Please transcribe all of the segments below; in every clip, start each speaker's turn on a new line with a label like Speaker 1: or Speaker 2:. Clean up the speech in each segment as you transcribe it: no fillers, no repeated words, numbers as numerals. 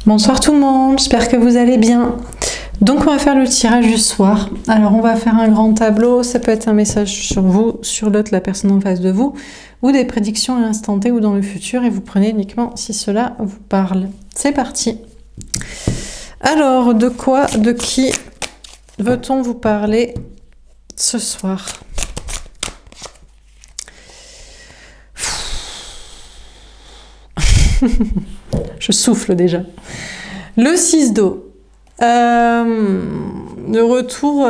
Speaker 1: Bonsoir tout le monde, j'espère que vous allez bien. Donc on va faire le tirage du soir. Alors on va faire un grand tableau, ça peut être un message sur vous, sur l'autre, la personne en face de vous, ou des prédictions à l'instant T ou dans le futur, et vous prenez uniquement si cela vous parle. C'est parti. Alors, de quoi, de qui veut-on vous parler ce soir ? Je souffle déjà. Le 6 d'eau. Le retour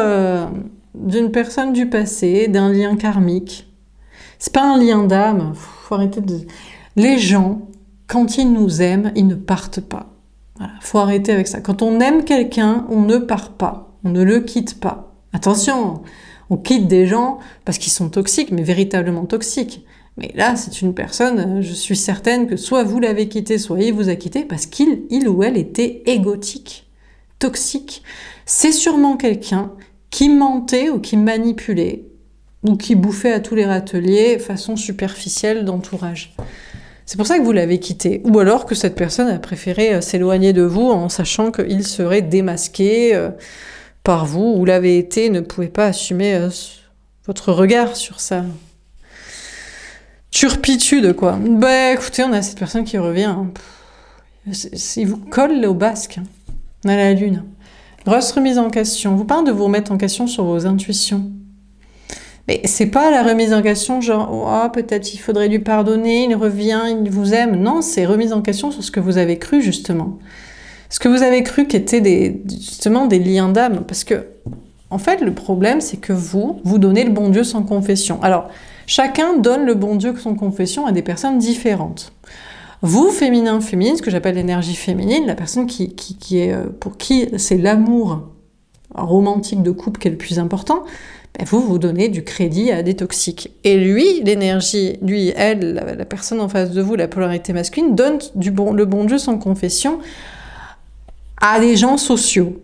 Speaker 1: d'une personne du passé, d'un lien karmique. C'est pas un lien d'âme. Faut arrêter de... Les gens, quand ils nous aiment, ils ne partent pas. Voilà, faut arrêter avec ça. Quand on aime quelqu'un, on ne part pas. On ne le quitte pas. Attention, on quitte des gens parce qu'ils sont toxiques, mais véritablement toxiques. Mais là, c'est une personne, je suis certaine que soit vous l'avez quitté, soit il vous a quitté parce qu'il ou elle était égotique, toxique. C'est sûrement quelqu'un qui mentait ou qui manipulait ou qui bouffait à tous les râteliers façon superficielle d'entourage. C'est pour ça que vous l'avez quitté. Ou alors que cette personne a préféré s'éloigner de vous en sachant qu'il serait démasqué par vous ou l'avait été, ne pouvait pas assumer votre regard sur ça. Turpitude, quoi. Bah écoutez, on a cette personne qui revient. Il vous colle au basque. On a la lune. Grosse remise en question. Vous parlez de vous remettre en question sur vos intuitions. Mais c'est pas la remise en question genre, oh, peut-être il faudrait lui pardonner, il revient, il vous aime. Non, c'est remise en question sur ce que vous avez cru, justement. Ce que vous avez cru qu'étaient justement des liens d'âme. Parce que, en fait, le problème, c'est que vous donnez le bon Dieu sans confession. Alors, chacun donne le bon Dieu sans confession à des personnes différentes. Vous, féminin, féminine, ce que j'appelle l'énergie féminine, la personne qui est, pour qui c'est l'amour romantique de couple qui est le plus important, ben vous donnez du crédit à des toxiques. Et lui, l'énergie, lui, elle, la personne en face de vous, la polarité masculine, donne le bon Dieu sans confession à des gens sociaux.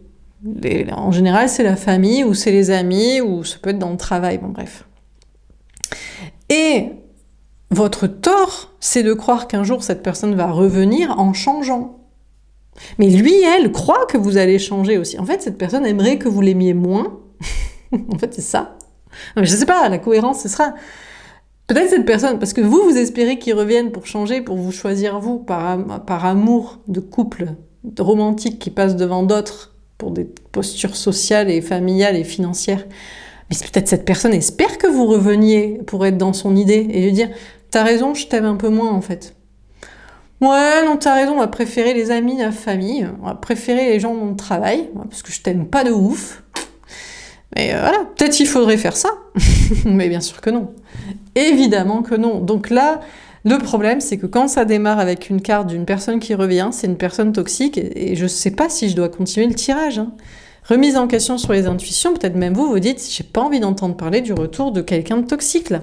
Speaker 1: En général, c'est la famille, ou c'est les amis, ou ça peut être dans le travail, bon bref. Et votre tort, c'est de croire qu'un jour cette personne va revenir en changeant. Mais lui, elle, croit que vous allez changer aussi. En fait, cette personne aimerait que vous l'aimiez moins. En fait, c'est ça. Non, mais je sais pas, la cohérence, ce sera... Peut-être cette personne, parce que vous espérez qu'il revienne pour changer, pour vous choisir vous, par amour de couple romantique qui passe devant d'autres, pour des postures sociales et familiales et financières. Mais peut-être cette personne espère que vous reveniez pour être dans son idée et lui dire « T'as raison, je t'aime un peu moins en fait. » Ouais, non, t'as raison, on va préférer les amis, la famille, on va préférer les gens de mon travail, parce que je t'aime pas de ouf. Mais voilà, peut-être il faudrait faire ça. Mais bien sûr que non. Évidemment que non. Donc là, le problème, c'est que quand ça démarre avec une carte d'une personne qui revient, c'est une personne toxique, et je sais pas si je dois continuer le tirage, hein. Remise en question sur les intuitions, peut-être même vous dites, j'ai pas envie d'entendre parler du retour de quelqu'un de toxique là.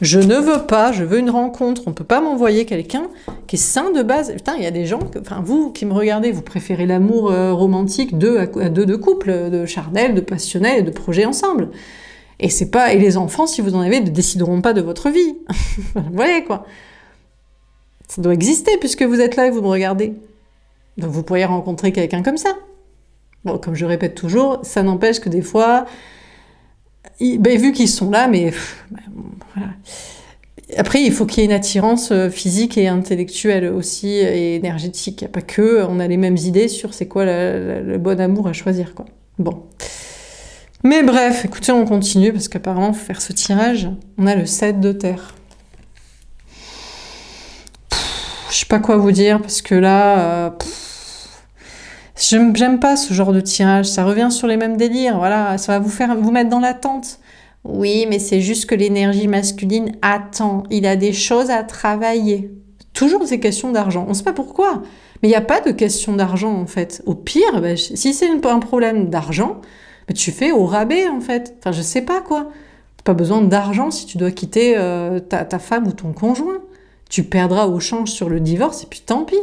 Speaker 1: Je ne veux pas, je veux une rencontre. On peut pas m'envoyer quelqu'un qui est sain de base. Putain, il y a des gens, vous qui me regardez, vous préférez l'amour romantique à deux de couple, de charnel, de passionnel et de projet ensemble. Et c'est pas, et les enfants, si vous en avez, ne décideront pas de votre vie. Vous voyez quoi. Ça doit exister puisque vous êtes là et vous me regardez. Donc vous pourriez rencontrer quelqu'un comme ça. Bon, comme je répète toujours, ça n'empêche que des fois, vu qu'ils sont là, mais voilà. Après, il faut qu'il y ait une attirance physique et intellectuelle aussi, et énergétique. Il n'y a pas que, on a les mêmes idées sur c'est quoi le bon amour à choisir, quoi. Bon. Mais bref, écoutez, on continue, parce qu'apparemment, pour faire ce tirage, on a le 7 de terre. Je sais pas quoi vous dire, parce que là... J'aime pas ce genre de tirage, ça revient sur les mêmes délires, voilà, ça va vous mettre dans l'attente. Oui, mais c'est juste que l'énergie masculine attend, il a des choses à travailler. Toujours des questions d'argent, on sait pas pourquoi, mais il n'y a pas de question d'argent en fait. Au pire, si c'est un problème d'argent, tu fais au rabais en fait, enfin je sais pas quoi. T'as pas besoin d'argent si tu dois quitter ta femme ou ton conjoint. Tu perdras au change sur le divorce et puis tant pis.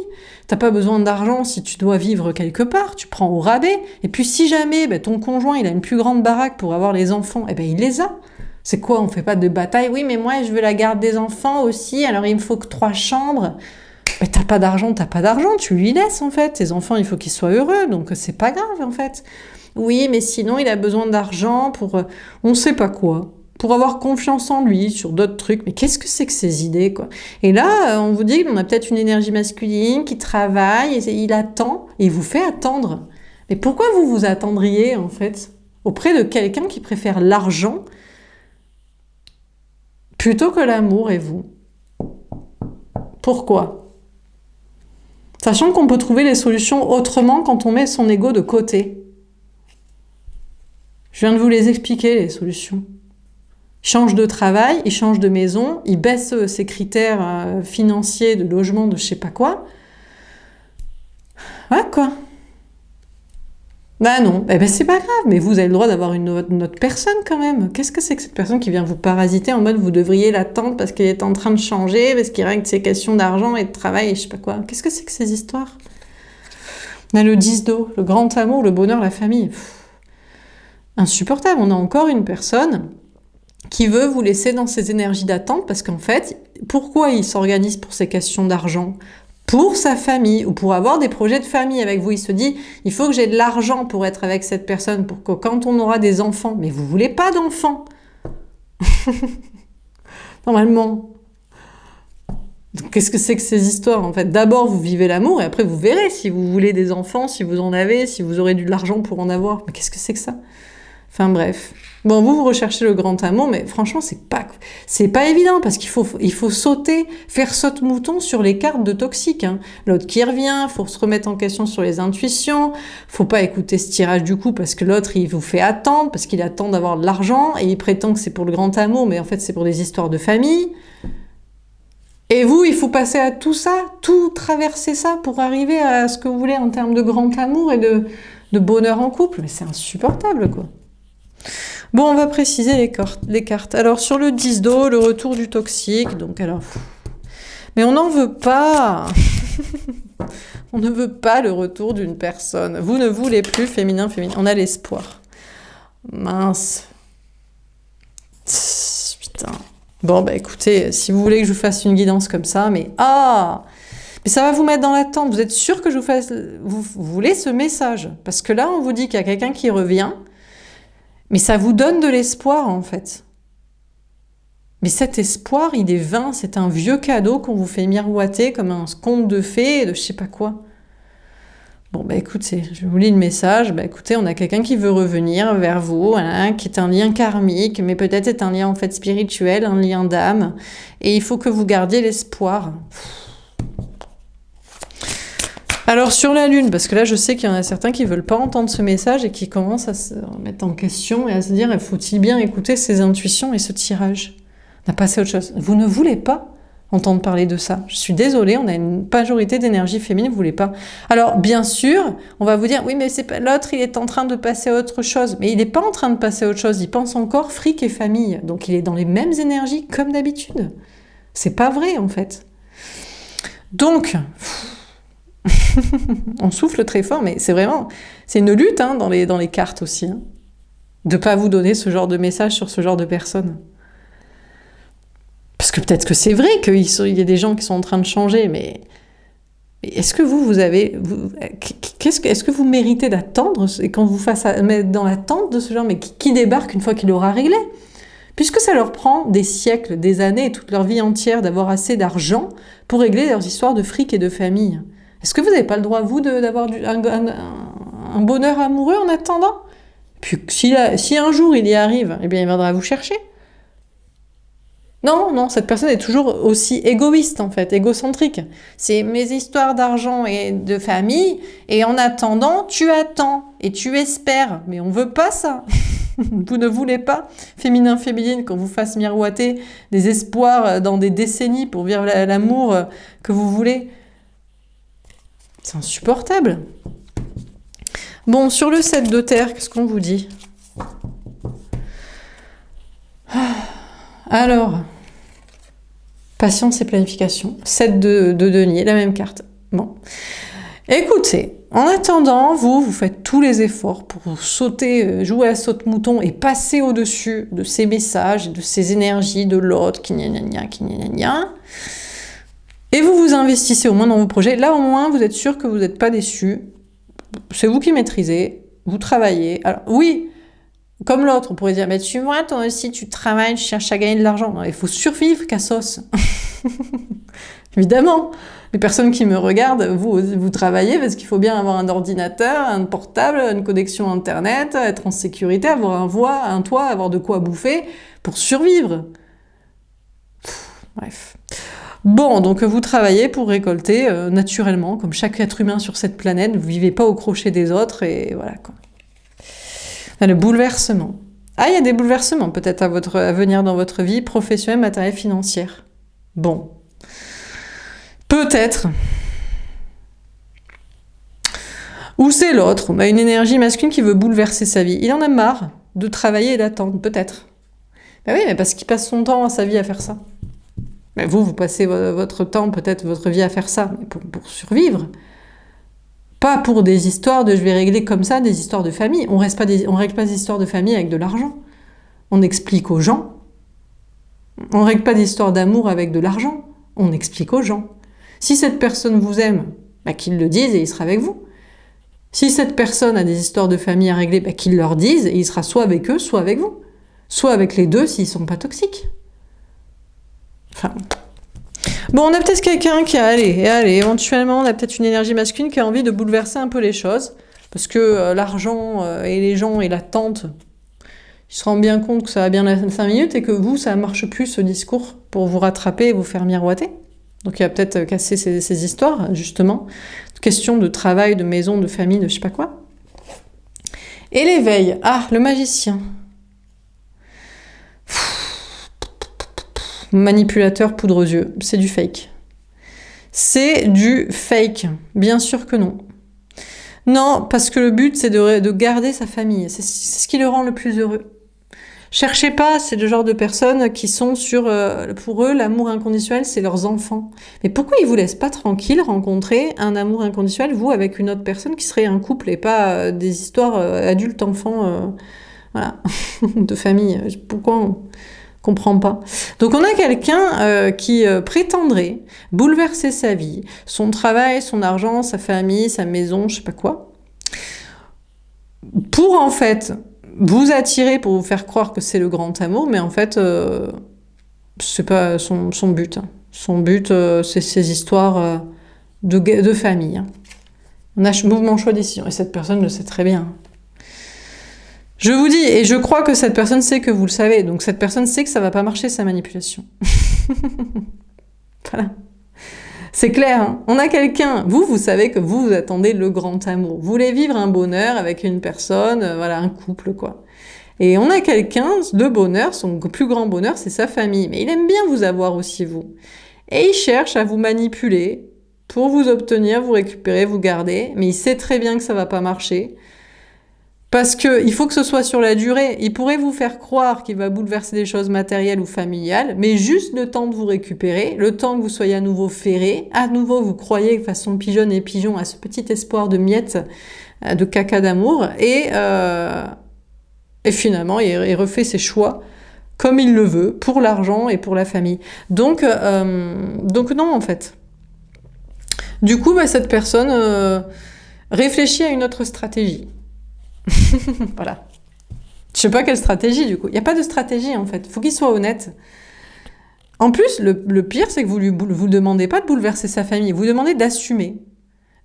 Speaker 1: T'as pas besoin d'argent si tu dois vivre quelque part, tu prends au rabais. Et puis si jamais ton conjoint il a une plus grande baraque pour avoir les enfants, il les a. C'est quoi, on fait pas de bataille? Oui, mais moi je veux la garde des enfants aussi, alors il me faut que 3 chambres. Mais t'as pas d'argent, tu lui laisses en fait. Tes enfants, il faut qu'ils soient heureux, donc c'est pas grave en fait. Oui, mais sinon, il a besoin d'argent pour on sait pas quoi, pour avoir confiance en lui sur d'autres trucs. Mais qu'est-ce que c'est que ces idées, quoi? Et là, on vous dit qu'on a peut-être une énergie masculine qui travaille, et il attend, et il vous fait attendre. Mais pourquoi vous vous attendriez, en fait, auprès de quelqu'un qui préfère l'argent plutôt que l'amour et vous? Pourquoi? Sachant qu'on peut trouver les solutions autrement quand on met son ego de côté. Je viens de vous les expliquer, les solutions. Il change de travail, il change de maison, il baisse ses critères financiers, de logement, de je sais pas quoi. Voilà quoi. Bah non, eh ben c'est pas grave, mais vous avez le droit d'avoir une autre personne quand même. Qu'est-ce que c'est que cette personne qui vient vous parasiter en mode vous devriez l'attendre parce qu'elle est en train de changer, parce qu'il règle ses questions d'argent et de travail et je sais pas quoi. Qu'est-ce que c'est que ces histoires? On a le 10 d'eau, le grand amour, le bonheur, la famille. Insupportable, on a encore une personne qui veut vous laisser dans ces énergies d'attente parce qu'en fait, pourquoi il s'organise pour ces questions d'argent? Pour sa famille ou pour avoir des projets de famille avec vous. Il se dit, il faut que j'ai de l'argent pour être avec cette personne, pour que quand on aura des enfants, mais vous voulez pas d'enfants. Normalement. Donc, qu'est-ce que c'est que ces histoires en fait? D'abord, vous vivez l'amour et après, vous verrez si vous voulez des enfants, si vous en avez, si vous aurez de l'argent pour en avoir. Mais qu'est-ce que c'est que ça? Enfin bref. Bon, vous recherchez le grand amour, mais franchement, c'est pas évident parce qu'il faut sauter, faire saute-mouton sur les cartes de toxique. Hein. L'autre qui revient, faut se remettre en question sur les intuitions, faut pas écouter ce tirage du coup parce que l'autre, il vous fait attendre, parce qu'il attend d'avoir de l'argent et il prétend que c'est pour le grand amour, mais en fait, c'est pour des histoires de famille. Et vous, il faut passer à tout ça, tout traverser ça pour arriver à ce que vous voulez en termes de grand amour et de bonheur en couple. Mais c'est insupportable, quoi. Bon, on va préciser les cartes. Alors, sur le 10 d'eau, le retour du toxique. Donc, alors... Mais on n'en veut pas. On ne veut pas le retour d'une personne. Vous ne voulez plus féminin. On a l'espoir. Mince. Putain. Bon, bah écoutez, si vous voulez que je vous fasse une guidance comme ça, mais ça va vous mettre dans l'attente. Vous êtes sûr que je vous fasse... Vous voulez ce message? Parce que là, on vous dit qu'il y a quelqu'un qui revient... Mais ça vous donne de l'espoir, en fait. Mais cet espoir, il est vain. C'est un vieux cadeau qu'on vous fait miroiter comme un conte de fées, de je sais pas quoi. Bon, bah écoutez, je vous lis le message. Bah écoutez, on a quelqu'un qui veut revenir vers vous, hein, qui est un lien karmique, mais peut-être est un lien en fait spirituel, un lien d'âme. Et il faut que vous gardiez l'espoir. Alors sur la Lune, parce que là je sais qu'il y en a certains qui veulent pas entendre ce message et qui commencent à se remettre en question et à se dire faut-il bien écouter ses intuitions et ce tirage? On a passé à autre chose. Vous ne voulez pas entendre parler de ça. Je suis désolée, on a une majorité d'énergie féminine, vous voulez pas. Alors bien sûr, on va vous dire oui mais c'est pas l'autre, il est en train de passer à autre chose. Mais il n'est pas en train de passer à autre chose, il pense encore fric et famille. Donc il est dans les mêmes énergies comme d'habitude. C'est pas vrai en fait. Donc... on souffle très fort, mais c'est une lutte hein, dans les cartes aussi, hein, de pas vous donner ce genre de message sur ce genre de personnes. Parce que peut-être que c'est vrai qu'il y a des gens qui sont en train de changer, mais est-ce que est-ce que vous méritez d'attendre et qu'on vous fasse mettre dans l'attente de ce genre, mais qui débarque une fois qu'il aura réglé? Puisque ça leur prend des siècles, des années et toute leur vie entière d'avoir assez d'argent pour régler leurs histoires de fric et de famille. Est-ce que vous n'avez pas le droit, vous, d'avoir un bonheur amoureux en attendant? Puis si un jour il y arrive, eh bien il viendra vous chercher. Non, cette personne est toujours aussi égoïste, en fait, égocentrique. C'est mes histoires d'argent et de famille, et en attendant, tu attends et tu espères. Mais on veut pas ça. Vous ne voulez pas, féminin-féminine, qu'on vous fasse miroiter des espoirs dans des décennies pour vivre l'amour que vous voulez. C'est insupportable. Bon, sur le 7 de terre, qu'est-ce qu'on vous dit? Alors, patience et planification. 7 de denier, la même carte. Bon. Écoutez, en attendant, vous faites tous les efforts pour sauter, jouer à saute-mouton et passer au-dessus de ces messages, de ces énergies de l'autre, qui gna gna gna, qui gna gna gna. Et vous vous investissez au moins dans vos projets. Là, au moins, vous êtes sûr que vous n'êtes pas déçu. C'est vous qui maîtrisez, vous travaillez. Alors, oui, comme l'autre, on pourrait dire, mais tu vois, toi aussi, tu travailles, tu cherches à gagner de l'argent. Non, il faut survivre, Cassos. Évidemment. Les personnes qui me regardent, vous travaillez parce qu'il faut bien avoir un ordinateur, un portable, une connexion Internet, être en sécurité, avoir un toit, avoir de quoi bouffer pour survivre. Bref. Bon, donc vous travaillez pour récolter naturellement, comme chaque être humain sur cette planète, vous vivez pas au crochet des autres, et voilà quoi. Le bouleversement. Ah, il y a des bouleversements peut-être à venir dans votre vie professionnelle, matérielle, financière. Bon. Peut-être. Ou c'est l'autre, on a une énergie masculine qui veut bouleverser sa vie. Il en a marre de travailler et d'attendre, peut-être. Ben oui, mais parce qu'il passe son temps, sa vie à faire ça. Mais vous passez votre temps, peut-être votre vie à faire ça, mais pour survivre. Pas pour des histoires de je vais régler comme ça des histoires de famille. On règle pas des histoires de famille avec de l'argent. On explique aux gens. On règle pas des histoires d'amour avec de l'argent. On explique aux gens. Si cette personne vous aime, bah, qu'il le dise et il sera avec vous. Si cette personne a des histoires de famille à régler, bah, qu'il leur dise et il sera soit avec eux, soit avec vous. Soit avec les deux s'ils sont pas toxiques. Enfin... Bon, on a peut-être quelqu'un qui a, éventuellement, on a peut-être une énergie masculine qui a envie de bouleverser un peu les choses, parce que l'argent et les gens et l'attente, ils se rendent bien compte que ça va bien 5 minutes et que vous, ça marche plus ce discours pour vous rattraper et vous faire miroiter. Donc il va peut-être casser ces histoires, justement. Question de travail, de maison, de famille, de je sais pas quoi. Et l'éveil. Ah, le magicien. Manipulateur, poudre aux yeux, c'est du fake. C'est du fake, bien sûr que non. Non, parce que le but, c'est de garder sa famille. C'est ce qui le rend le plus heureux. Cherchez pas, c'est le genre de personnes qui sont pour eux, l'amour inconditionnel, c'est leurs enfants. Mais pourquoi ils vous laissent pas tranquille rencontrer un amour inconditionnel, vous, avec une autre personne qui serait un couple et pas des histoires adultes-enfants, voilà, de famille. Pourquoi on comprend pas. Donc on a quelqu'un qui prétendrait bouleverser sa vie, son travail, son argent, sa famille, sa maison, je sais pas quoi, pour en fait vous attirer, pour vous faire croire que c'est le grand amour, mais en fait c'est pas son but. Son but, c'est ces histoires de famille. On a mouvement choix décision, et cette personne le sait très bien. Je vous dis, et je crois que cette personne sait que vous le savez, donc cette personne sait que ça va pas marcher sa manipulation. Voilà. C'est clair, hein. On a quelqu'un, vous savez que vous attendez le grand amour. Vous voulez vivre un bonheur avec une personne, voilà, un couple, quoi. Et on a quelqu'un, le bonheur, son plus grand bonheur, c'est sa famille. Mais il aime bien vous avoir aussi, vous. Et il cherche à vous manipuler pour vous obtenir, vous récupérer, vous garder. Mais il sait très bien que ça va pas marcher. Parce qu'il faut que ce soit sur la durée. Il pourrait vous faire croire qu'il va bouleverser des choses matérielles ou familiales, mais juste le temps de vous récupérer, le temps que vous soyez à nouveau ferré, à nouveau vous croyez façon pigeonne et pigeon à ce petit espoir de miettes de caca d'amour, et finalement il refait ses choix comme il le veut, pour l'argent et pour la famille. Donc non en fait. Du coup, cette personne réfléchit à une autre stratégie. Voilà. Je sais pas quelle stratégie du coup. Il n'y a pas de stratégie en fait. Il faut qu'il soit honnête. En plus, le pire, c'est que vous ne demandez pas de bouleverser sa famille. Vous demandez d'assumer.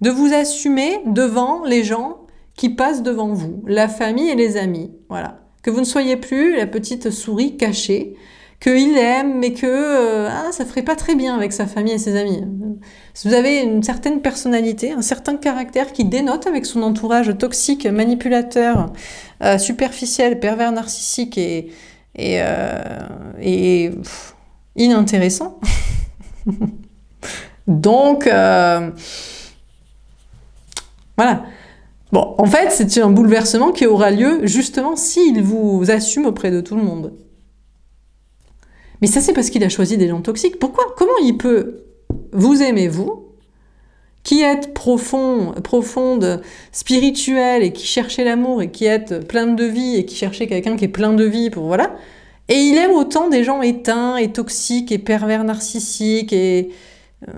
Speaker 1: De vous assumer devant les gens qui passent devant vous. La famille et les amis. Voilà. Que vous ne soyez plus la petite souris cachée. Qu'il aime, mais que ça ferait pas très bien avec sa famille et ses amis. Si vous avez une certaine personnalité, un certain caractère qui dénote avec son entourage toxique, manipulateur, superficiel, pervers narcissique et inintéressant. Donc, voilà. Bon, en fait, c'est un bouleversement qui aura lieu justement s'il vous assume auprès de tout le monde. Mais ça, c'est parce qu'il a choisi des gens toxiques. Pourquoi? Comment il peut vous aimer, vous, qui êtes profonde, spirituelle, et qui cherchez l'amour, et qui êtes plein de vie, et qui cherchez quelqu'un qui est plein de vie, pour voilà. Et il aime autant des gens éteints, et toxiques, et pervers narcissiques, et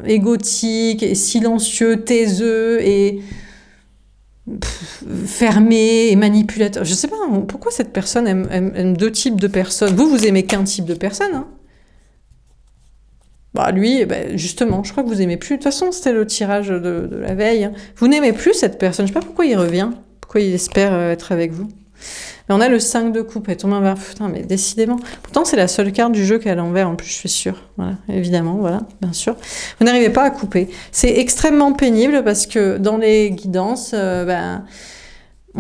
Speaker 1: égotique, et silencieux, taiseux, et fermé, et manipulateur. Je sais pas, pourquoi cette personne aime deux types de personnes. Vous aimez qu'un type de personne, hein. Bah lui, justement, je crois que vous aimez plus. De toute façon, c'était le tirage de la veille, hein. Vous n'aimez plus cette personne. Je sais pas pourquoi il revient. Pourquoi il espère être avec vous. Mais on a le 5 de coupe. Elle tombe à l'envers. Putain, mais décidément. Pourtant, c'est la seule carte du jeu qui est à l'envers, en plus, je suis sûre. Voilà, évidemment, voilà, bien sûr. Vous n'arrivez pas à couper. C'est extrêmement pénible parce que dans les guidances, on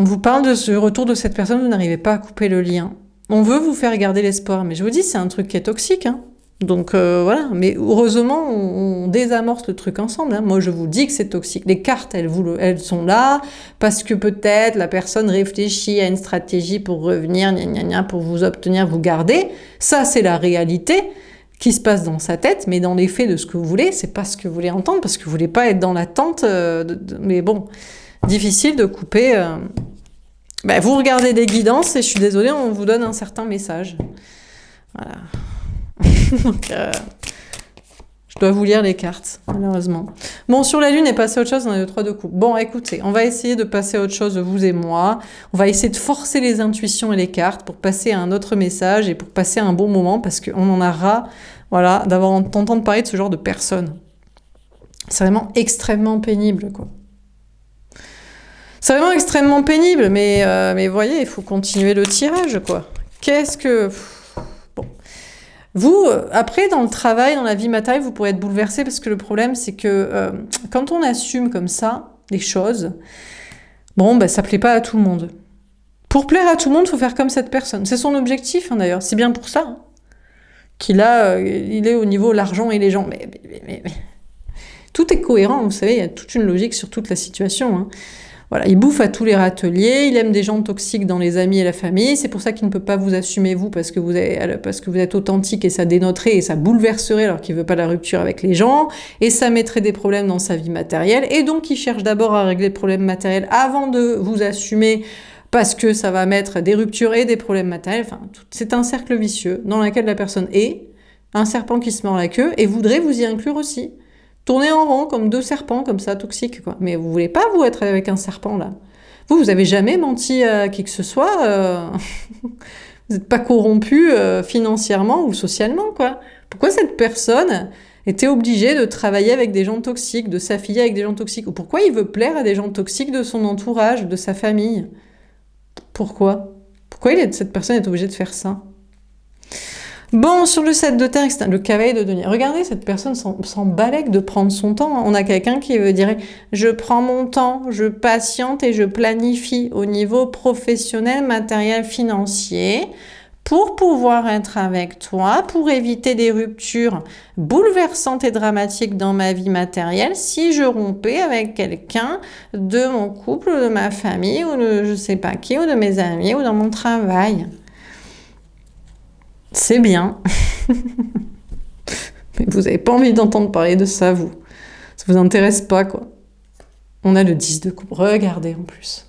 Speaker 1: vous parle de ce retour de cette personne, vous n'arrivez pas à couper le lien. On veut vous faire garder l'espoir. Mais je vous dis, c'est un truc qui est toxique, hein. Donc voilà, mais heureusement, on désamorce le truc ensemble, hein. Moi, je vous dis que c'est toxique. Les cartes, elles sont là parce que peut-être la personne réfléchit à une stratégie pour revenir, pour vous obtenir, vous garder. Ça, c'est la réalité qui se passe dans sa tête, mais dans les faits de ce que vous voulez, c'est pas ce que vous voulez entendre parce que vous voulez pas être dans l'attente. Mais bon, difficile de couper. Vous regardez des guidances et je suis désolée, on vous donne un certain message. Voilà. Donc, je dois vous lire les cartes, malheureusement. Bon, sur la lune et passer à autre chose, on a le 3 de coupe. Bon, écoutez, on va essayer de passer à autre chose, vous et moi. On va essayer de forcer les intuitions et les cartes pour passer à un autre message et pour passer à un bon moment parce qu'on en a ras, voilà, d'entendre parler de ce genre de personnes. C'est vraiment extrêmement pénible, quoi. C'est vraiment extrêmement pénible, mais vous voyez, il faut continuer le tirage, quoi. Qu'est-ce que... Vous, après, dans le travail, dans la vie matérielle, vous pourrez être bouleversé parce que le problème, c'est que quand on assume comme ça les choses, ça plaît pas à tout le monde. Pour plaire à tout le monde, il faut faire comme cette personne. C'est son objectif, hein, d'ailleurs. C'est bien pour ça qu'il il est au niveau l'argent et les gens. Mais tout est cohérent, vous savez, il y a toute une logique sur toute la situation, hein. Voilà, il bouffe à tous les râteliers, il aime des gens toxiques dans les amis et la famille, c'est pour ça qu'il ne peut pas vous assumer vous parce que vous êtes authentique et ça dénoterait et ça bouleverserait alors qu'il veut pas la rupture avec les gens et ça mettrait des problèmes dans sa vie matérielle et donc il cherche d'abord à régler le problème matériel avant de vous assumer parce que ça va mettre des ruptures et des problèmes matériels. Enfin, c'est un cercle vicieux dans lequel la personne est, un serpent qui se mord la queue et voudrait vous y inclure aussi. Tourner en rond comme deux serpents, comme ça, toxiques, quoi. Mais vous voulez pas, vous, être avec un serpent, là. Vous avez jamais menti à qui que ce soit. Vous n'êtes pas corrompu financièrement ou socialement, quoi. Pourquoi cette personne était obligée de travailler avec des gens toxiques, de s'affilier avec des gens toxiques? Ou pourquoi il veut plaire à des gens toxiques de son entourage, de sa famille? Pourquoi cette personne est obligée de faire ça? Bon, sur le 7 de terre, le cavalier de denier. Regardez, cette personne s'en balèque de prendre son temps. On a quelqu'un qui dirait « Je prends mon temps, je patiente et je planifie au niveau professionnel, matériel, financier pour pouvoir être avec toi, pour éviter des ruptures bouleversantes et dramatiques dans ma vie matérielle si je rompais avec quelqu'un de mon couple, de ma famille ou de je sais pas qui, ou de mes amis ou dans mon travail. » C'est bien. Mais vous n'avez pas envie d'entendre parler de ça, vous. Ça vous intéresse pas, quoi. On a le 10 de coupe. Regardez, en plus.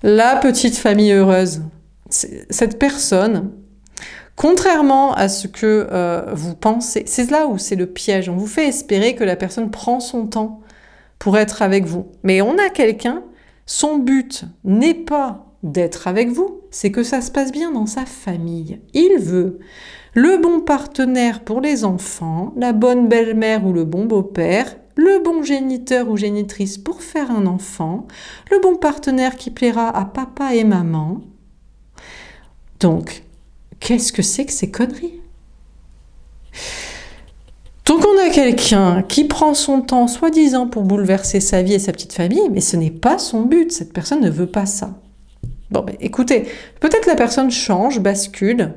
Speaker 1: La petite famille heureuse. Cette personne, contrairement à ce que vous pensez, c'est là où c'est le piège. On vous fait espérer que la personne prend son temps pour être avec vous. Mais on a quelqu'un, son but n'est pas d'être avec vous, c'est que ça se passe bien dans sa famille. Il veut le bon partenaire pour les enfants, la bonne belle-mère ou le bon beau-père, le bon géniteur ou génitrice pour faire un enfant, le bon partenaire qui plaira à papa et maman. Donc, qu'est-ce que c'est que ces conneries? Donc on a quelqu'un qui prend son temps, soi-disant, pour bouleverser sa vie et sa petite famille, mais ce n'est pas son but, cette personne ne veut pas ça. Bon, écoutez, peut-être la personne change, bascule,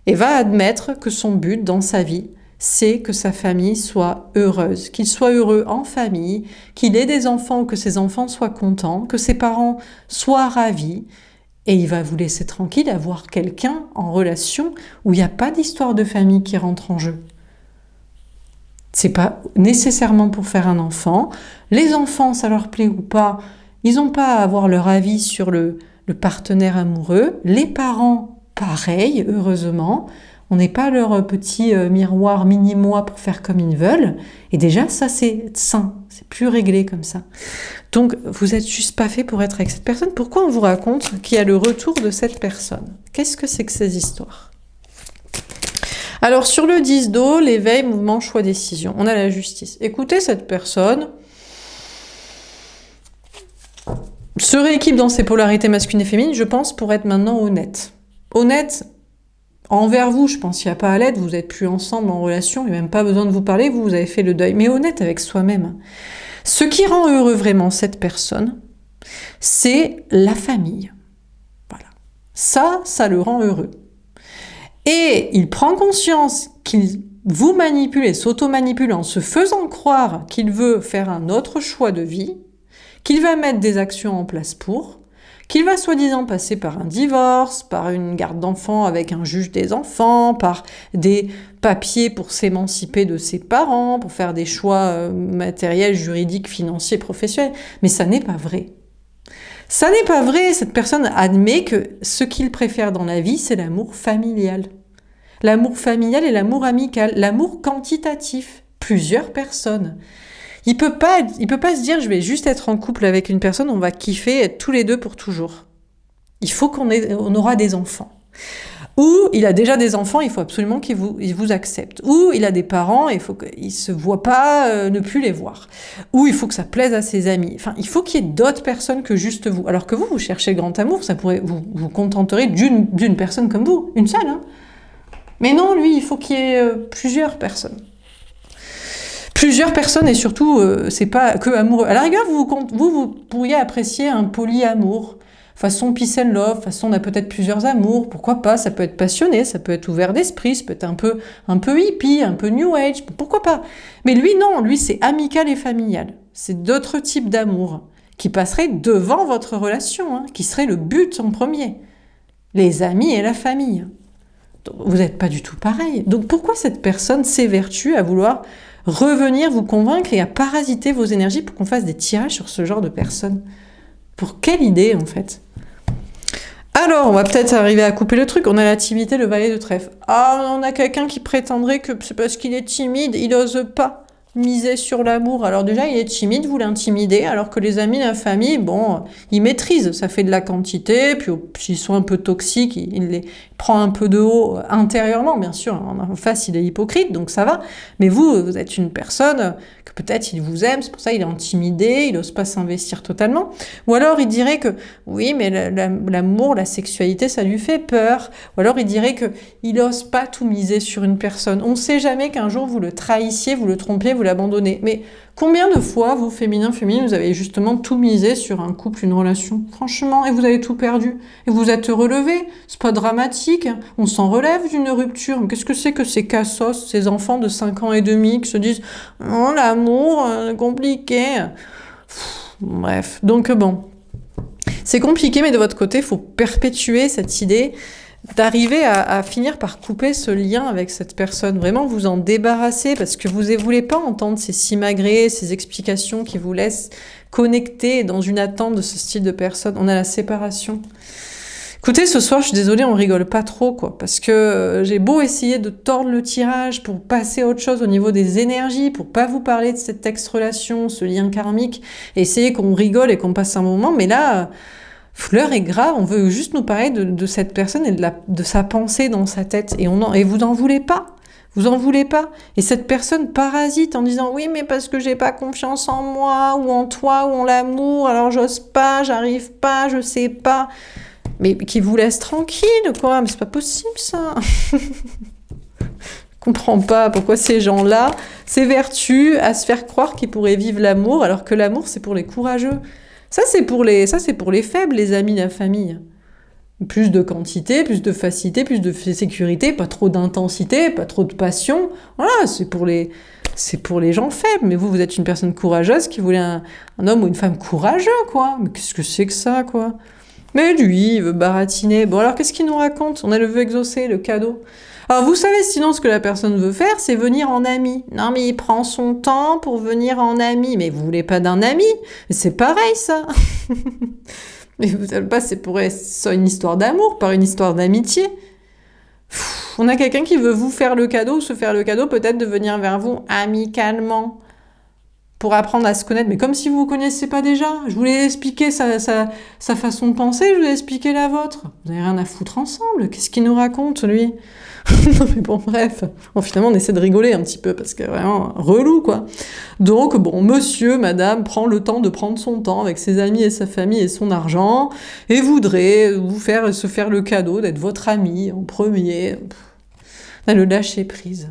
Speaker 1: et va admettre que son but dans sa vie, c'est que sa famille soit heureuse, qu'il soit heureux en famille, qu'il ait des enfants ou que ses enfants soient contents, que ses parents soient ravis, et il va vous laisser tranquille avoir quelqu'un en relation où il n'y a pas d'histoire de famille qui rentre en jeu. C'est pas nécessairement pour faire un enfant. Les enfants, ça leur plaît ou pas, ils n'ont pas à avoir leur avis sur le partenaire amoureux. Les parents, pareil, heureusement. On n'est pas leur petit miroir mini-moi pour faire comme ils veulent. Et déjà, ça, c'est sain. C'est plus réglé comme ça. Donc, vous n'êtes juste pas fait pour être avec cette personne. Pourquoi on vous raconte qu'il y a le retour de cette personne? Qu'est-ce que c'est que ces histoires? Alors, sur le 10 d'eau, l'éveil, mouvement, choix, décision. On a la justice. Écoutez, cette personne se rééquipe dans ses polarités masculines et féminines, je pense, pour être maintenant honnête. Honnête envers vous, je pense qu'il n'y a pas à l'aide, vous n'êtes plus ensemble en relation, il n'y a même pas besoin de vous parler, vous avez fait le deuil. Mais honnête avec soi-même. Ce qui rend heureux vraiment cette personne, c'est la famille. Voilà. Ça le rend heureux. Et il prend conscience qu'il vous manipule et s'auto-manipule en se faisant croire qu'il veut faire un autre choix de vie, qu'il va mettre des actions en place pour, qu'il va soi-disant passer par un divorce, par une garde d'enfants avec un juge des enfants, par des papiers pour s'émanciper de ses parents, pour faire des choix matériels, juridiques, financiers, professionnels. Mais ça n'est pas vrai. Ça n'est pas vrai. Cette personne admet que ce qu'il préfère dans la vie, c'est l'amour familial. L'amour familial et l'amour amical, l'amour quantitatif. Plusieurs personnes. Il peut pas se dire je vais juste être en couple avec une personne, on va kiffer, être tous les deux pour toujours. Il faut on aura des enfants. Ou il a déjà des enfants, il faut absolument qu'il vous accepte. Ou il a des parents, il faut qu'il se voit pas, ne plus les voir. Ou il faut que ça plaise à ses amis. Enfin, il faut qu'il y ait d'autres personnes que juste vous. Alors que vous cherchez le grand amour, ça pourrait vous contenterez d'une personne comme vous, une seule. Hein. Mais non, lui, il faut qu'il y ait plusieurs personnes. Plusieurs personnes et surtout, c'est pas que amoureux. À la rigueur, vous pourriez apprécier un polyamour, façon peace and love, façon on a peut-être plusieurs amours, pourquoi pas, ça peut être passionné, ça peut être ouvert d'esprit, ça peut être un peu hippie, un peu new age, pourquoi pas. Mais lui, non, lui, c'est amical et familial. C'est d'autres types d'amour qui passeraient devant votre relation, hein, qui serait le but en premier. Les amis et la famille. Donc, vous n'êtes pas du tout pareil. Donc pourquoi cette personne s'évertue à vouloir revenir vous convaincre et à parasiter vos énergies pour qu'on fasse des tirages sur ce genre de personnes? Pour quelle idée, en fait? Alors, on va peut-être arriver à couper le truc. On a la timidité, le valet de trèfle. Ah, on a quelqu'un qui prétendrait que c'est parce qu'il est timide, il n'ose pas miser sur l'amour. Alors déjà, il est timide, vous l'intimidez, alors que les amis, la famille, bon, ils maîtrisent. Ça fait de la quantité, puis s'ils sont un peu toxiques, il les prend un peu de haut intérieurement, bien sûr. En face, il est hypocrite, donc ça va. Mais vous êtes une personne que peut-être il vous aime, c'est pour ça qu'il est intimidé, il n'ose pas s'investir totalement. Ou alors il dirait que, oui, mais l'amour, la sexualité, ça lui fait peur. Ou alors il dirait qu'il n'ose pas tout miser sur une personne. On ne sait jamais qu'un jour vous le trahissiez, vous le trompiez, vous l'abandonnez. Mais combien de fois, vous, féminins, vous avez justement tout misé sur un couple, une relation? Franchement, et vous avez tout perdu. Et vous êtes relevé. C'est pas dramatique. On s'en relève d'une rupture. Mais qu'est-ce que c'est que ces cassos, ces enfants de 5 ans et demi qui se disent « Oh, l'amour, compliqué. » Bref. Donc bon. C'est compliqué, mais de votre côté, il faut perpétuer cette idée d'arriver à finir par couper ce lien avec cette personne, vraiment vous en débarrasser, parce que vous ne voulez pas entendre ces simagrées, ces explications qui vous laissent connecter dans une attente de ce style de personne. On a la séparation. Écoutez, ce soir, je suis désolée, on rigole pas trop, quoi, parce que j'ai beau essayer de tordre le tirage pour passer à autre chose au niveau des énergies, pour pas vous parler de cette ex-relation, ce lien karmique, et essayer qu'on rigole et qu'on passe un moment, mais là... L'heure est grave, on veut juste nous parler de cette personne et de sa pensée dans sa tête. Et vous n'en voulez pas. Vous en voulez pas. Et cette personne parasite en disant « Oui, mais parce que j'ai pas confiance en moi, ou en toi, ou en l'amour, alors j'ose pas, j'arrive pas, je sais pas. » Mais qui vous laisse tranquille, quoi. Mais c'est pas possible, ça. Je comprends pas pourquoi ces gens-là s'évertuent à se faire croire qu'ils pourraient vivre l'amour, alors que l'amour, c'est pour les courageux. Ça, c'est pour les faibles, les amis, la famille. Plus de quantité, plus de facilité, plus de sécurité, pas trop d'intensité, pas trop de passion. Voilà, c'est pour les gens faibles. Mais vous êtes une personne courageuse qui voulait un homme ou une femme courageux, quoi. Mais qu'est-ce que c'est que ça, quoi? Mais lui, il veut baratiner. Bon, alors, qu'est-ce qu'il nous raconte? On a le vœu exaucé, le cadeau. Alors, vous savez, sinon, ce que la personne veut faire, c'est venir en ami. Non, mais il prend son temps pour venir en ami. Mais vous voulez pas d'un ami? C'est pareil, ça. Mais vous savez pas, c'est pour ça une histoire d'amour, pas une histoire d'amitié. On a quelqu'un qui veut vous faire le cadeau, ou se faire le cadeau, peut-être de venir vers vous amicalement, pour apprendre à se connaître, mais comme si vous ne vous connaissiez pas déjà. Je voulais expliquer sa façon de penser, je voulais expliquer la vôtre. Vous n'avez rien à foutre ensemble, qu'est-ce qu'il nous raconte, lui? Non mais bon, bref. Bon, finalement, on essaie de rigoler un petit peu, parce que vraiment, relou, quoi. Donc, bon, monsieur, madame, prend le temps de prendre son temps avec ses amis et sa famille et son argent, et voudrait se faire le cadeau d'être votre ami en premier. Là, le lâcher prise.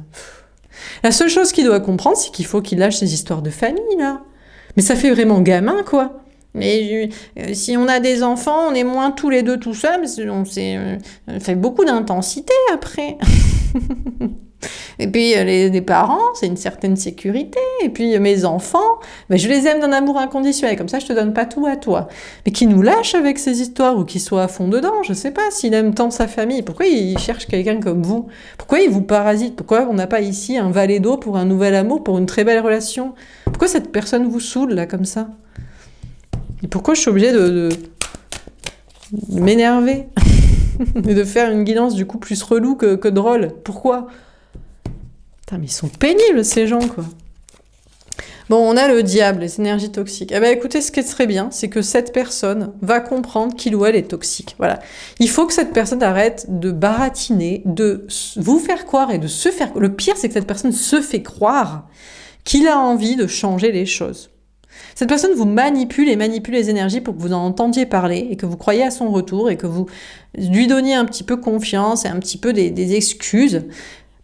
Speaker 1: La seule chose qu'il doit comprendre, c'est qu'il faut qu'il lâche ses histoires de famille, là. Mais ça fait vraiment gamin, quoi. Mais si on a des enfants, on est moins tous les deux tout seuls, ça fait beaucoup d'intensité après. Et puis les parents, c'est une certaine sécurité. Et puis mes enfants, ben, je les aime d'un amour inconditionnel. Comme ça, je te donne pas tout à toi. Mais qui nous lâche avec ces histoires ou qui soit à fond dedans, je sais pas. S'il aime tant sa famille, pourquoi il cherche quelqu'un comme vous? Pourquoi il vous parasite? Pourquoi on n'a pas ici un valet d'eau pour un nouvel amour, pour une très belle relation? Pourquoi cette personne vous saoule là comme ça? Et pourquoi je suis obligée de m'énerver et de faire une guidance du coup plus relou que drôle? Pourquoi? Putain, mais ils sont pénibles ces gens, quoi. Bon, on a le diable, les énergies toxiques. Eh ben écoutez, ce qui serait bien, c'est que cette personne va comprendre qu'il ou elle est toxique. Voilà. Il faut que cette personne arrête de baratiner, de vous faire croire et de se faire... Le pire, c'est que cette personne se fait croire qu'il a envie de changer les choses. Cette personne vous manipule et manipule les énergies pour que vous en entendiez parler et que vous croyiez à son retour et que vous lui donniez un petit peu confiance et un petit peu des excuses.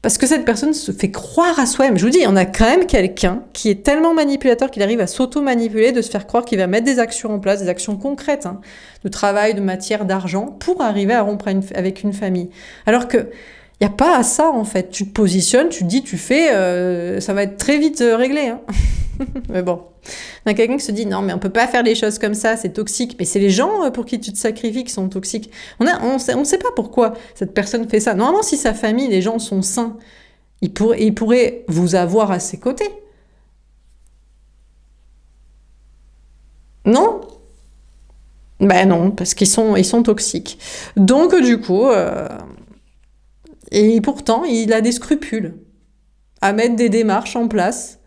Speaker 1: Parce que cette personne se fait croire à soi-même. Je vous dis, on a quand même quelqu'un qui est tellement manipulateur qu'il arrive à s'auto-manipuler, de se faire croire qu'il va mettre des actions en place, des actions concrètes, hein, de travail, de matière, d'argent, pour arriver à rompre avec une famille. Alors que il n'y a pas à ça, en fait. Tu te positionnes, tu te dis, tu fais, ça va être très vite réglé. Hein. Mais bon, il y a quelqu'un qui se dit, non, mais on peut pas faire les choses comme ça, c'est toxique. Mais c'est les gens pour qui tu te sacrifies qui sont toxiques. On sait pas pourquoi cette personne fait ça. Normalement, si sa famille, les gens sont sains, il pourrait vous avoir à ses côtés. Non? Ben non, parce qu'ils sont toxiques. Donc, du coup... Et pourtant, il a des scrupules à mettre des démarches en place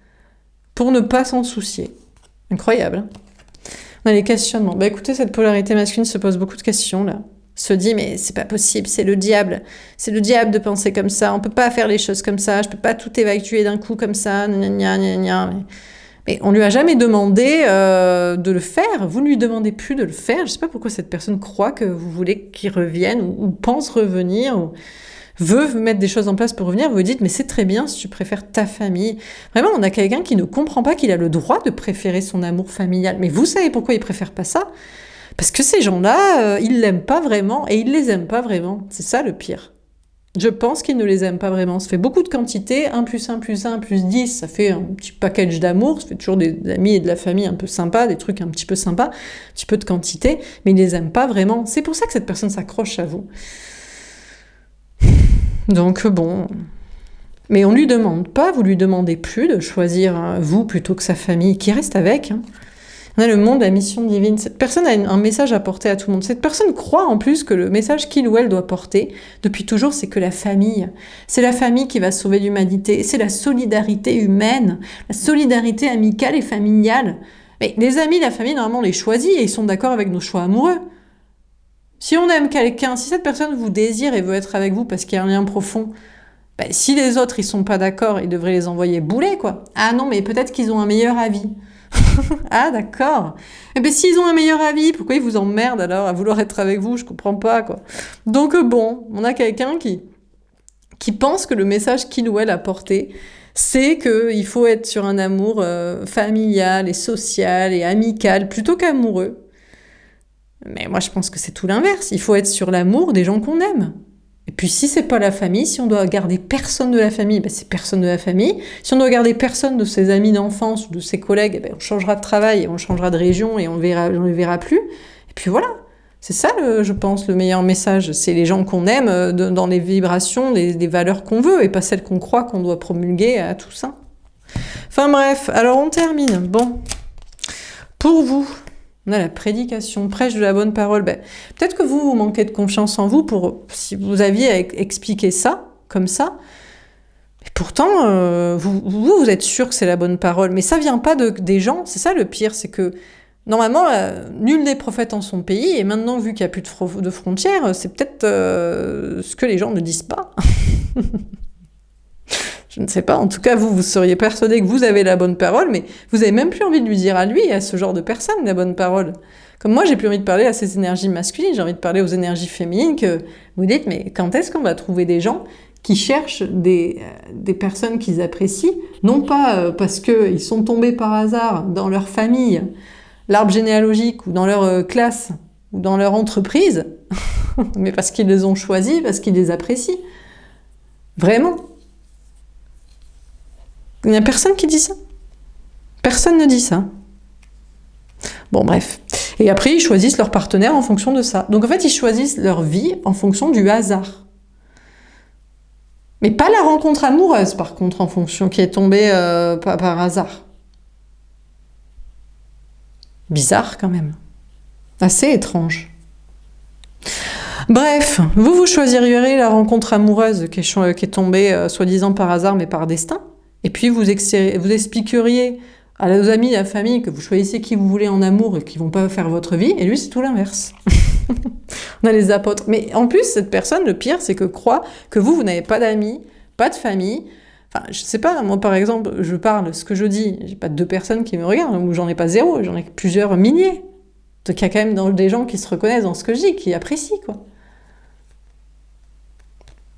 Speaker 1: pour ne pas s'en soucier. Incroyable. Hein. On a les questionnements. Bah écoutez, cette polarité masculine se pose beaucoup de questions, là. Se dit, mais c'est pas possible, c'est le diable. C'est le diable de penser comme ça. On peut pas faire les choses comme ça. Je peux pas tout évacuer d'un coup comme ça. Gna, gna, gna, gna. Mais on lui a jamais demandé de le faire. Vous ne lui demandez plus de le faire. Je sais pas pourquoi cette personne croit que vous voulez qu'il revienne ou pense revenir ou... veut mettre des choses en place pour revenir, vous vous dites, mais c'est très bien si tu préfères ta famille. Vraiment, on a quelqu'un qui ne comprend pas qu'il a le droit de préférer son amour familial. Mais vous savez pourquoi il préfère pas ça? Parce que ces gens-là, ils l'aiment pas vraiment et ils les aiment pas vraiment. C'est ça le pire. Je pense qu'ils ne les aiment pas vraiment. Ça fait beaucoup de quantité, 1 plus 1 plus 1 plus 10, ça fait un petit package d'amour, ça fait toujours des amis et de la famille un peu sympas, des trucs un petit peu sympas, un petit peu de quantité, mais ils les aiment pas vraiment. C'est pour ça que cette personne s'accroche à vous. Donc bon, mais on lui demande pas, vous lui demandez plus de choisir vous plutôt que sa famille, qui reste avec. Hein. On a le monde, la mission divine. Cette personne a un message à porter à tout le monde. Cette personne croit en plus que le message qu'il ou elle doit porter, depuis toujours, c'est que la famille. C'est la famille qui va sauver l'humanité. C'est la solidarité humaine, la solidarité amicale et familiale. Mais les amis, la famille, normalement, on les choisit et ils sont d'accord avec nos choix amoureux. Si on aime quelqu'un, si cette personne vous désire et veut être avec vous parce qu'il y a un lien profond, ben, si les autres ils sont pas d'accord, ils devraient les envoyer bouler, quoi. Ah non, mais peut-être qu'ils ont un meilleur avis. Ah d'accord. Eh ben s'ils ont un meilleur avis, pourquoi ils vous emmerdent alors à vouloir être avec vous? Je comprends pas, quoi. Donc bon, on a quelqu'un qui pense que le message qu'il ou elle a porté, c'est qu'il faut être sur un amour familial et social et amical plutôt qu'amoureux. Mais moi, je pense que c'est tout l'inverse. Il faut être sur l'amour des gens qu'on aime. Et puis, si c'est pas la famille, si on doit garder personne de la famille, ben c'est personne de la famille. Si on doit garder personne de ses amis d'enfance ou de ses collègues, ben on changera de travail et on changera de région et on les verra plus. Et puis voilà. C'est ça, je pense, le meilleur message. C'est les gens qu'on aime dans les vibrations, des valeurs qu'on veut et pas celles qu'on croit qu'on doit promulguer à tout ça. Enfin bref, alors on termine. Bon. Pour vous... On a la prédication, prêche de la bonne parole. Ben, peut-être que vous manquez de confiance en vous si vous aviez expliqué ça, comme ça. Et pourtant, vous êtes sûr que c'est la bonne parole. Mais ça vient pas des gens. C'est ça le pire, c'est que normalement, nul n'est prophète en son pays. Et maintenant, vu qu'il n'y a plus de frontières, c'est peut-être ce que les gens ne disent pas. Je ne sais pas. En tout cas, vous seriez persuadé que vous avez la bonne parole, mais vous n'avez même plus envie de lui dire à lui, à ce genre de personne, la bonne parole. Comme moi, j'ai plus envie de parler à ces énergies masculines, j'ai envie de parler aux énergies féminines, que vous dites, mais quand est-ce qu'on va trouver des gens qui cherchent des personnes qu'ils apprécient, non pas parce qu'ils sont tombés par hasard dans leur famille, l'arbre généalogique, ou dans leur classe, ou dans leur entreprise, mais parce qu'ils les ont choisis, parce qu'ils les apprécient. Vraiment. Il n'y a personne qui dit ça. Personne ne dit ça. Bon, bref. Et après, ils choisissent leur partenaire en fonction de ça. Donc, en fait, ils choisissent leur vie en fonction du hasard. Mais pas la rencontre amoureuse, par contre, en fonction, qui est tombée par hasard. Bizarre, quand même. Assez étrange. Bref, vous choisiriez la rencontre amoureuse qui est tombée, soi-disant par hasard, mais par destin. Et puis vous expliqueriez à vos amis, à la famille, que vous choisissez qui vous voulez en amour et qui ne vont pas faire votre vie, et lui, c'est tout l'inverse. On a les apôtres. Mais en plus, cette personne, le pire, c'est que croit que vous n'avez pas d'amis, pas de famille. Enfin, je sais pas, moi, par exemple, je parle, ce que je dis, j'ai pas 2 personnes qui me regardent, ou j'en ai pas 0, j'en ai plusieurs milliers. Donc il y a quand même des gens qui se reconnaissent dans ce que je dis, qui apprécient, quoi.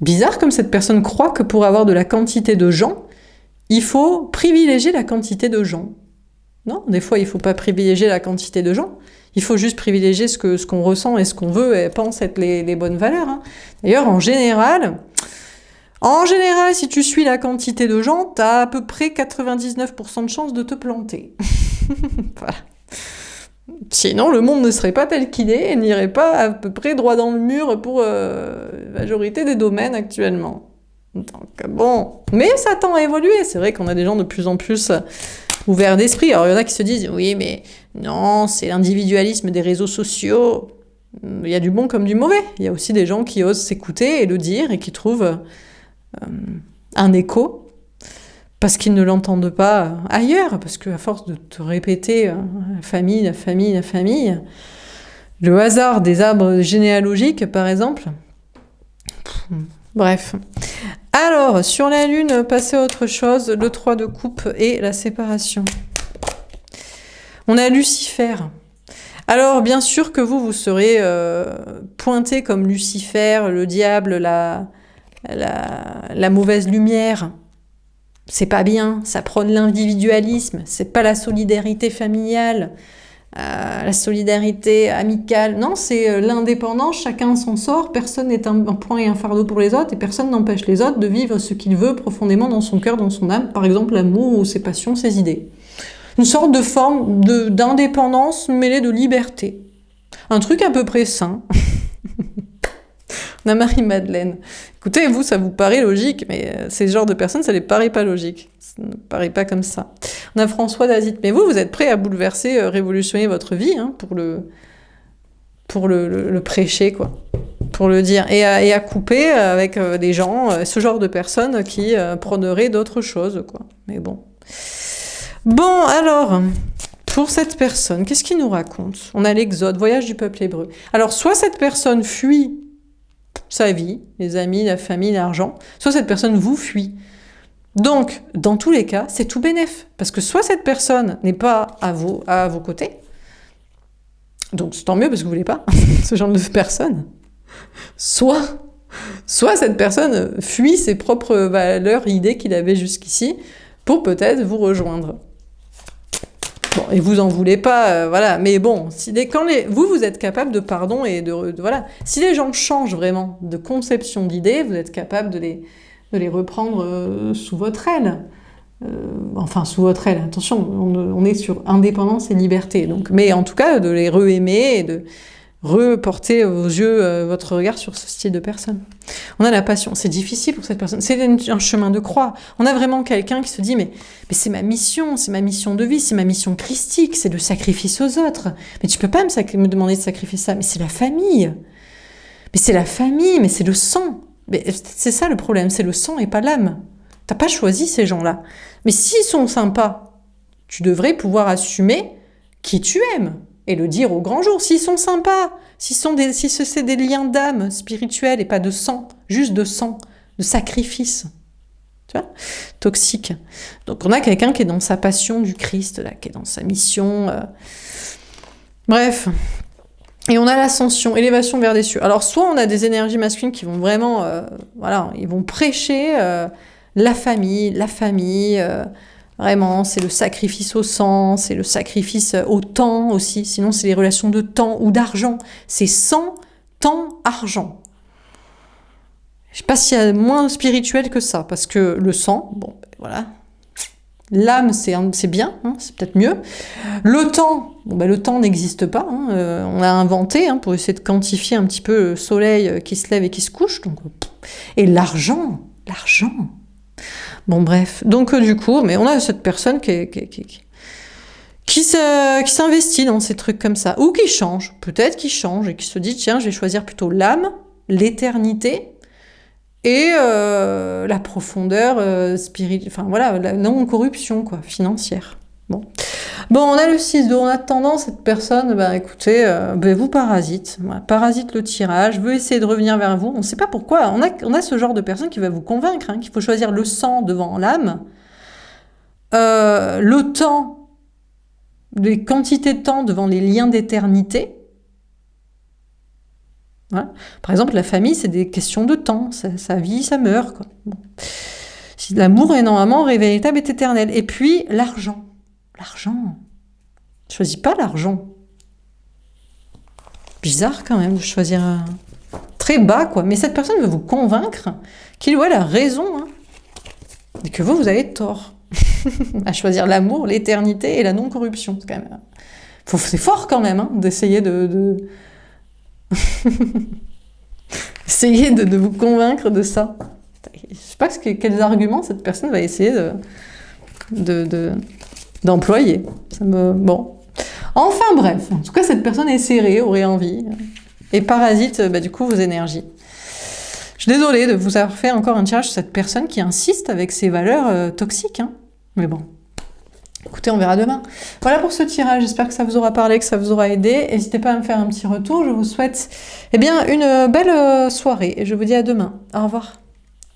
Speaker 1: Bizarre comme cette personne croit que pour avoir de la quantité de gens, il faut privilégier la quantité de gens. Non, des fois, il ne faut pas privilégier la quantité de gens. Il faut juste privilégier ce qu'on ressent et ce qu'on veut et pense être les bonnes valeurs. Hein. D'ailleurs, en général, si tu suis la quantité de gens, tu as à peu près 99% de chances de te planter. Voilà. Sinon, le monde ne serait pas tel qu'il est et n'irait pas à peu près droit dans le mur pour la majorité des domaines actuellement. Donc bon, mais ça tend à évoluer. C'est vrai qu'on a des gens de plus en plus ouverts d'esprit. Alors il y en a qui se disent, oui, mais non, c'est l'individualisme des réseaux sociaux. Il y a du bon comme du mauvais. Il y a aussi des gens qui osent s'écouter et le dire et qui trouvent un écho parce qu'ils ne l'entendent pas ailleurs. Parce qu'à force de te répéter la famille, le hasard des arbres généalogiques, par exemple. Bref. Alors, sur la Lune, passez à autre chose, le 3 de coupe et la séparation. On a Lucifer. Alors, bien sûr que vous serez pointé comme Lucifer, le diable, la mauvaise lumière. C'est pas bien, ça prône l'individualisme, c'est pas la solidarité familiale, la solidarité amicale. Non, c'est l'indépendance, chacun s'en sort, personne n'est un poids et un fardeau pour les autres, et personne n'empêche les autres de vivre ce qu'il veut profondément dans son cœur, dans son âme, par exemple l'amour ou ses passions, ses idées. Une sorte de forme d'indépendance mêlée de liberté. Un truc à peu près sain. On a Marie-Madeleine. Écoutez, vous, ça vous paraît logique, mais ces genres de personnes, ça ne les paraît pas logique. Ça ne paraît pas comme ça. On a François d'Azit. Mais vous êtes prêt à bouleverser, révolutionner votre vie pour le prêcher, quoi. Pour le dire. Et à couper avec des gens, ce genre de personnes qui prôneraient d'autres choses, quoi. Mais bon. Bon, alors, pour cette personne, qu'est-ce qu'il nous raconte? On a l'Exode, voyage du peuple hébreu. Alors, soit cette personne fuit sa vie, les amis, la famille, l'argent, soit cette personne vous fuit. Donc, dans tous les cas, c'est tout bénef. Parce que soit cette personne n'est pas à vos côtés, donc c'est tant mieux parce que vous ne voulez pas ce genre de personne, soit cette personne fuit ses propres valeurs, idées qu'il avait jusqu'ici, pour peut-être vous rejoindre. Bon, et vous en voulez pas, voilà. Mais bon, vous êtes capable de pardon et de voilà. Si les gens changent vraiment de conception d'idées, vous êtes capable de les reprendre sous votre aile. Enfin, sous votre aile. Attention, on est sur indépendance et liberté. Donc, mais en tout cas, de les re-aimer et de reporter vos yeux, votre regard sur ce style de personne. On a la passion. C'est difficile pour cette personne. C'est un chemin de croix. On a vraiment quelqu'un qui se dit mais c'est ma mission de vie, c'est ma mission christique, c'est le sacrifice aux autres. Mais tu peux pas me demander de sacrifier ça. Mais c'est la famille. Mais c'est le sang. Mais c'est ça le problème, c'est le sang et pas l'âme. T'as pas choisi ces gens-là. Mais s'ils sont sympas, tu devrais pouvoir assumer qui tu aimes et le dire au grand jour. S'ils sont sympas, si c'est des liens d'âme spirituels et pas de sang, juste de sang, de sacrifice. Tu vois, toxique. Donc on a quelqu'un qui est dans sa passion du Christ, là, qui est dans sa mission. Bref. Et on a l'ascension, élévation vers les cieux. Alors soit on a des énergies masculines qui vont vraiment, voilà, ils vont prêcher la famille, vraiment, c'est le sacrifice au sang, c'est le sacrifice au temps aussi. Sinon c'est les relations de temps ou d'argent. C'est sang, temps, argent. Je sais pas s'il y a moins spirituel que ça, parce que le sang, bon, voilà. L'âme, c'est bien, hein, c'est peut-être mieux. Le temps, bon, ben, le temps n'existe pas. Hein, on l'a inventé pour essayer de quantifier un petit peu le soleil qui se lève et qui se couche. Donc, et l'argent. Bon, bref. Donc, du coup, mais on a cette personne qui s'investit dans ces trucs comme ça. Ou qui change. Peut-être qui change et qui se dit, tiens, je vais choisir plutôt l'âme, l'éternité, et la profondeur spirituelle, enfin voilà, la non-corruption quoi, financière. Bon, on a le 6 de, en attendant, cette personne, écoutez, vous parasite, voilà, parasite le tirage, veut essayer de revenir vers vous, on ne sait pas pourquoi, on a ce genre de personne qui va vous convaincre, qu'il faut choisir le sang devant l'âme, le temps, les quantités de temps devant les liens d'éternité. Voilà. Par exemple, la famille, c'est des questions de temps. Ça vit, ça meurt. Quoi. Bon. Si l'amour est normalement véritable et éternel. Et puis, l'argent. L'argent. Je choisis pas l'argent. Bizarre quand même de choisir très bas, quoi. Mais cette personne veut vous convaincre qu'il a raison. Hein, et que vous avez tort. À choisir l'amour, l'éternité et la non-corruption. C'est quand même... c'est fort quand même d'essayer de... Essayez de vous convaincre de ça. Je sais pas quels arguments cette personne va essayer d'employer. Bon. Enfin bref, en tout cas cette personne est serrée, aurait envie, et parasite du coup vos énergies. Je suis désolée de vous avoir fait encore un tirage sur cette personne qui insiste avec ses valeurs toxiques. Mais bon. Écoutez, on verra demain. Voilà pour ce tirage, j'espère que ça vous aura parlé, que ça vous aura aidé. N'hésitez pas à me faire un petit retour, je vous souhaite une belle soirée et je vous dis à demain. Au revoir.